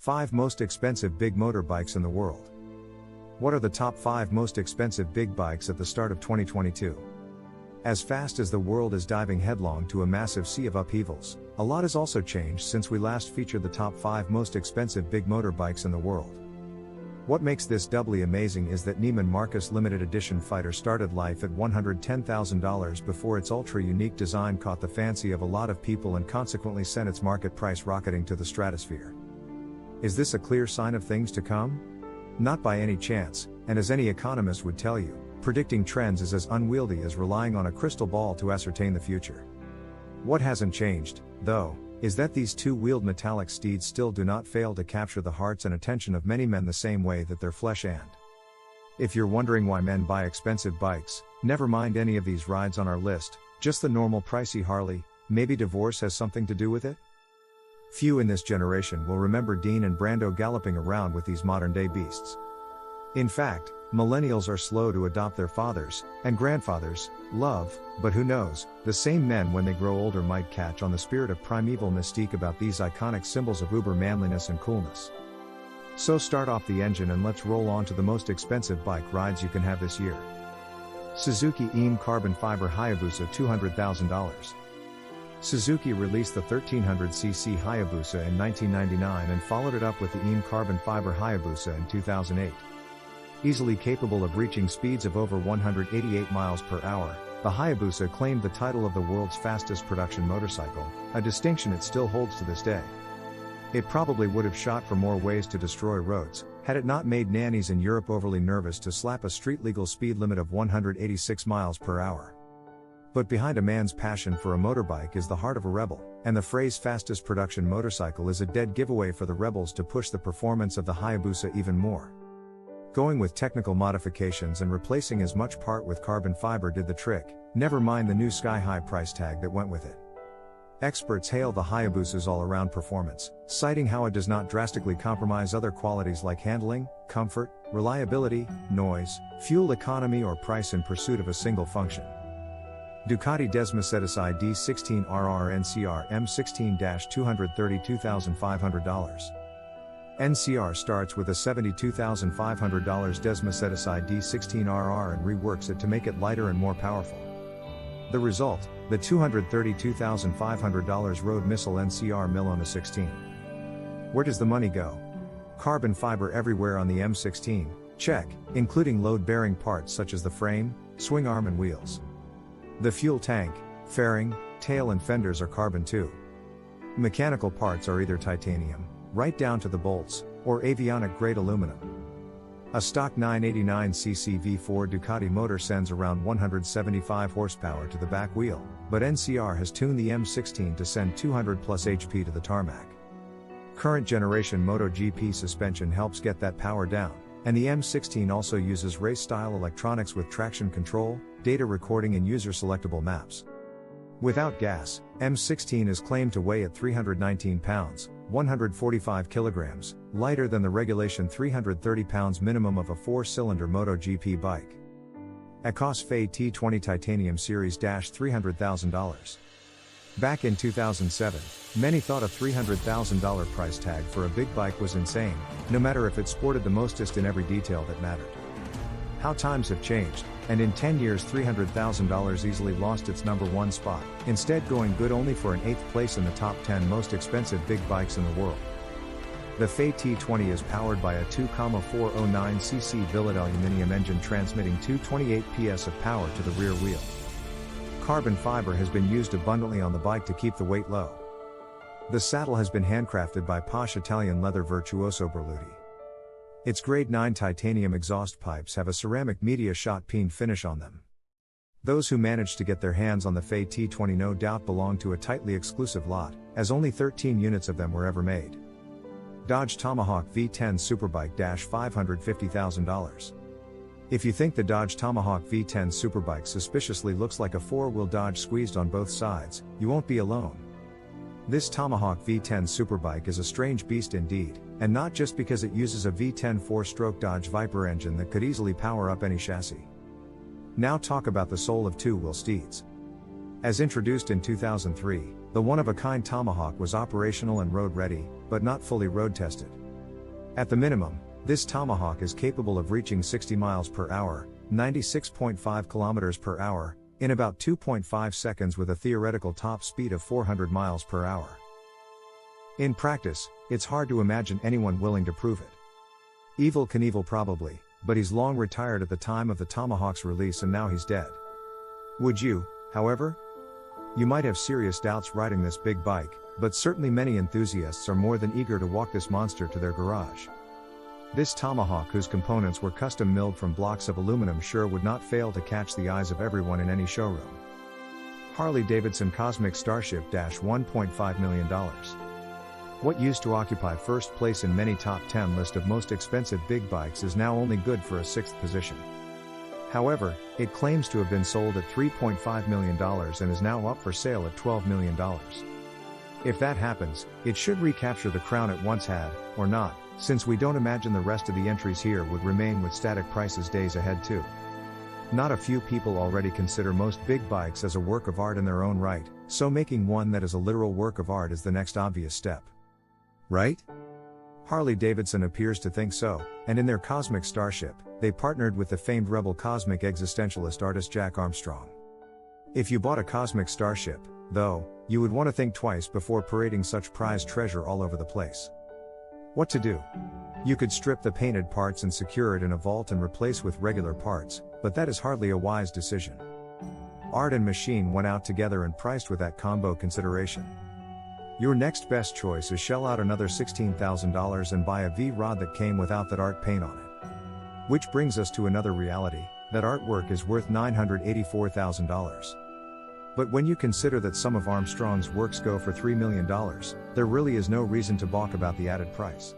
5 most expensive big motorbikes in the world. What are the top 5 most expensive big bikes at the start of 2022? As fast as the world is diving headlong to a massive sea of upheavals, a lot has also changed since we last featured the top 5 most expensive big motorbikes in the world. What makes this doubly amazing is that Neiman Marcus limited edition fighter started life at $110,000 before its ultra-unique design caught the fancy of a lot of people and consequently sent its market price rocketing to the stratosphere. Is this a clear sign of things to come? Not by any chance, and as any economist would tell you, predicting trends is as unwieldy as relying on a crystal ball to ascertain the future. What hasn't changed, though, is that these two-wheeled metallic steeds still do not fail to capture the hearts and attention of many men the same way that their flesh and. If you're wondering why men buy expensive bikes, never mind any of these rides on our list, just the normal pricey Harley, maybe divorce has something to do with it? Few in this generation will remember Dean and Brando galloping around with these modern-day beasts. In fact, millennials are slow to adopt their fathers' and grandfathers' love, but who knows, the same men when they grow older might catch on the spirit of primeval mystique about these iconic symbols of uber manliness and coolness. So start off the engine and let's roll on to the most expensive bike rides you can have this year. Suzuki EAM Carbon Fiber Hayabusa $200,000. Suzuki released the 1300cc Hayabusa in 1999 and followed it up with the EAM Carbon Fiber Hayabusa in 2008. Easily capable of reaching speeds of over 188 miles per hour, the Hayabusa claimed the title of the world's fastest production motorcycle, a distinction it still holds to this day. It probably would have shot for more ways to destroy roads, had it not made nannies in Europe overly nervous to slap a street-legal speed limit of 186 miles per hour. But behind a man's passion for a motorbike is the heart of a rebel, and the phrase fastest production motorcycle is a dead giveaway for the rebels to push the performance of the Hayabusa even more. Going with technical modifications and replacing as much part with carbon fiber did the trick, never mind the new sky-high price tag that went with it. Experts hail the Hayabusa's all-around performance, citing how it does not drastically compromise other qualities like handling, comfort, reliability, noise, fuel economy or price in pursuit of a single function. Ducati Desmercedes ID16RR NCR M16-$232,500. NCR starts with a $72,500 Desmercedes ID16RR and reworks it to make it lighter and more powerful. The result, the $232,500 Road Missile NCR Milona 16. Where does the money go? Carbon fiber everywhere on the M16, check, including load-bearing parts such as the frame, swing arm and wheels. The fuel tank, fairing, tail and fenders are carbon too. Mechanical parts are either titanium, right down to the bolts, or avionic-grade aluminum. A stock 989cc V4 Ducati motor sends around 175 horsepower to the back wheel, but NCR has tuned the M16 to send 200 plus HP to the tarmac. Current generation MotoGP suspension helps get that power down, and the M16 also uses race-style electronics with traction control, data recording and user-selectable maps. Without gas, M16 is claimed to weigh at 319 pounds, 145 kilograms, lighter than the regulation 330 pounds minimum of a 4-cylinder MotoGP bike. Acos Fe T20 Titanium Series $300,000. Back in 2007, many thought a $300,000 price tag for a big bike was insane, no matter if it sported the mostest in every detail that mattered. How times have changed, and in 10 years $300,000 easily lost its number one spot, instead going good only for an 8th place in the top 10 most expensive big bikes in the world. The Fe T20 is powered by a 2.409cc billet aluminum engine transmitting 228 PS of power to the rear wheel. Carbon fiber has been used abundantly on the bike to keep the weight low. The saddle has been handcrafted by posh Italian leather virtuoso Berluti. Its grade 9 titanium exhaust pipes have a ceramic media shot peen finish on them. Those who managed to get their hands on the Fe T20 no doubt belong to a tightly exclusive lot, as only 13 units of them were ever made. Dodge Tomahawk V10 Superbike $550,000. If you think the Dodge Tomahawk V10 Superbike suspiciously looks like a 4-wheel Dodge squeezed on both sides, you won't be alone. This Tomahawk V10 Superbike is a strange beast indeed, and not just because it uses a V10 4-stroke Dodge Viper engine that could easily power up any chassis. Now talk about the soul of two-wheel steeds. As introduced in 2003, the one-of-a-kind Tomahawk was operational and road-ready, but not fully road-tested. At the minimum, this Tomahawk is capable of reaching 60 miles per hour, 96.5 kilometers per hour, in about 2.5 seconds with a theoretical top speed of 400 miles per hour. In practice, it's hard to imagine anyone willing to prove it. Evel Knievel probably, but he's long retired at the time of the Tomahawk's release and now he's dead. Would you, however? You might have serious doubts riding this big bike, but certainly many enthusiasts are more than eager to walk this monster to their garage. This Tomahawk, whose components were custom milled from blocks of aluminum, sure would not fail to catch the eyes of everyone in any showroom. Harley-Davidson Cosmic Starship $1.5 million. What used to occupy first place in many top 10 list of most expensive big bikes is now only good for a 6th position. However, it claims to have been sold at $3.5 million and is now up for sale at $12 million. If that happens, it should recapture the crown it once had, or not, since we don't imagine the rest of the entries here would remain with static prices days ahead too. Not a few people already consider most big bikes as a work of art in their own right, so making one that is a literal work of art is the next obvious step. Right? Harley-Davidson appears to think so, and in their Cosmic Starship, they partnered with the famed rebel cosmic existentialist artist Jack Armstrong. If you bought a Cosmic Starship, though, you would want to think twice before parading such prized treasure all over the place. What to do? You could strip the painted parts and secure it in a vault and replace with regular parts, but that is hardly a wise decision. Art and machine went out together and priced with that combo consideration. Your next best choice is shell out another $16,000 and buy a V-Rod that came without that art paint on it. Which brings us to another reality, that artwork is worth $984,000. But when you consider that some of Armstrong's works go for $3 million, there really is no reason to balk about the added price.